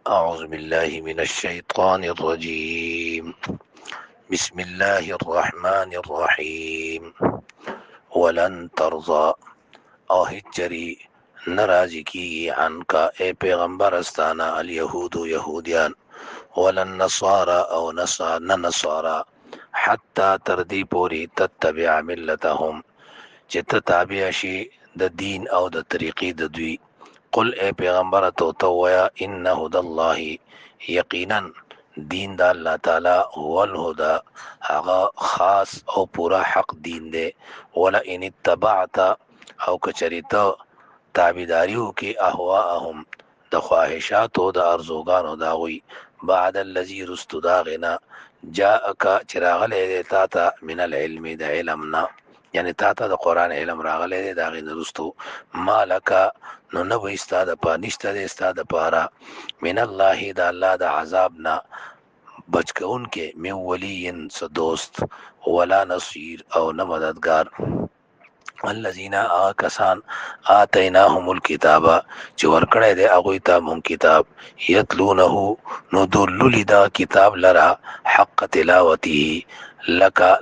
أعوذ بالله من الشيطان الرجيم. بسم الله الرحمن الرحيم. ولن ترضى او هجری ناراضی کی عنکا اے پیغمبر استانا الیہود یہودیان ولن نصارى او نصارى حتى تردی پوری تتبع ملتهم چت تابع شي د دین او د طریقې د دوی. قل اے پیغمبر تو ویا ان هدى الله یقینا دین د الله تعالی هو الهدى هغه خاص او پورا حق دین دی. ولا ان اتبعت او کچریتا تابیداریو کې اهواهم د خواهشاتو د ارزوګانو داوی بعد الذي رستداغنا جاءك چراغله دیتا تا من العلم د علمنا، یعنی تا ته د قران علم راغلی دی دا غي نرستو مالک نو نه وي استاد په نشته دی استاد پارا من الله د الله د عذاب نه بچکون کې من ولین س دوست ولا نصير او نه مددگار. الذين آکسان آتیناهم الكتاب چې ورکړی دی هغوی ته مونږ کتاب یتلونه نو دللی دا کتاب لرا حق تلاوته لکه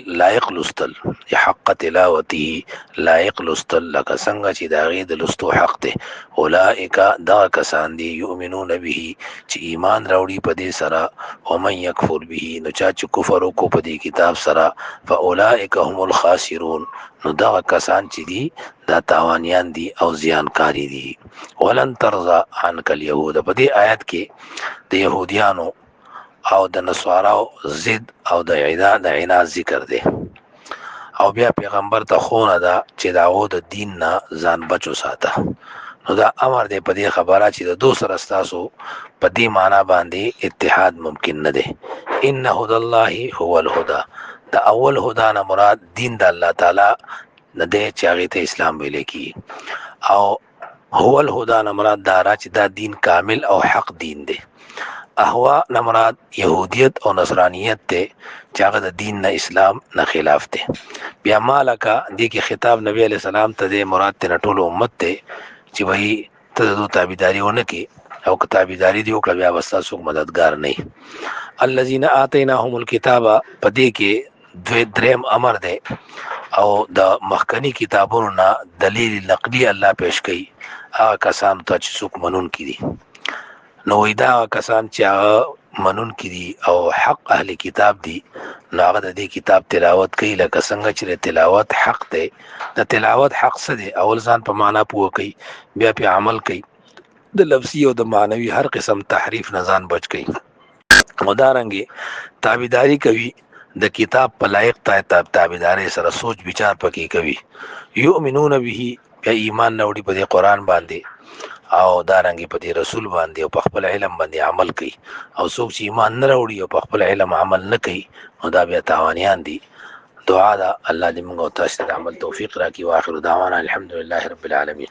لایق لستل حق تلاوته لایق لستل لکه څنګه چې دا غي د لستو حق دی. اولئک دا کسان دي یؤمنون به چې ایمان راوړي په دې سره او من یکفر به نو چا چې کفر وکړو په دې کتاب سره فاولئک هم الخاسرون نو دا کسان چې دي دا تاوانیان دي او زیانکاری دي. ولن ترضى عنك اليهود په دې آیت کې د يهوديانو او د نصاراو ضد او د عناد ذکر دی او بیا پیغمبر ته خونه دا چې داو د دین نه ځان بچو ساته. نو دا امر دی په دې خبره چې د دو سره ستاسو په دې معنا باندې اتحاد ممکن نه دی. ان هدى الله هو الهدى دا اول هدا نه مراد دین د الله تعالی نه دی چې هغه ته اسلام ویل کی او هو الهدى نه مراد دا چې دا دین کامل او حق دین دی. احوا نه مراد يهوديت او نصرانيت ته چې هغه د دین نه اسلام نه خلاف دی. بیا مالکا دې کې خطاب نبی عليه السلام ته د مراد ته ټول امت ته چې وایي ته د تابعداریونه کې او کتابداري دی او کله بیا واسطه څوک مددگار نه. الذين آتيناهم الكتاب پدې کې دریم امر دی او د مخکنی کتابونو نه دلیل نقلی الله پیش کړي هغه کسان ته چې څوک منون کړي نو دا کسان چې منون کړي او حق اهل کتاب دي نو هغه د دې کتاب تلاوت کوي لکه څنګه چې تلاوت حق دی. د تلاوت حق څه دی؟ اول ځان په معنا پوه کوي بیا په عمل کوي د لفظي او د معنوي هر قسم تحریف نه ځان بچ کوي. مدارنګي تابعداري کوي د کتاب په لایق تابعداري سره سوچ ਵਿਚار پکې کوي. یؤمنون به یا ایمان نوړي په دې قران باندې او دارنګي په دې رسول باندې او په خپل علم باندې عمل کوي او څوک چې ایمان نه راوړي او په خپل علم عمل نه کوي نو دا بیا تاوانیان دي. دعا دا الله دې موږ او تاسو ته عمل توفیق راکړي. واخر دعوانا الحمدلله رب العالمین.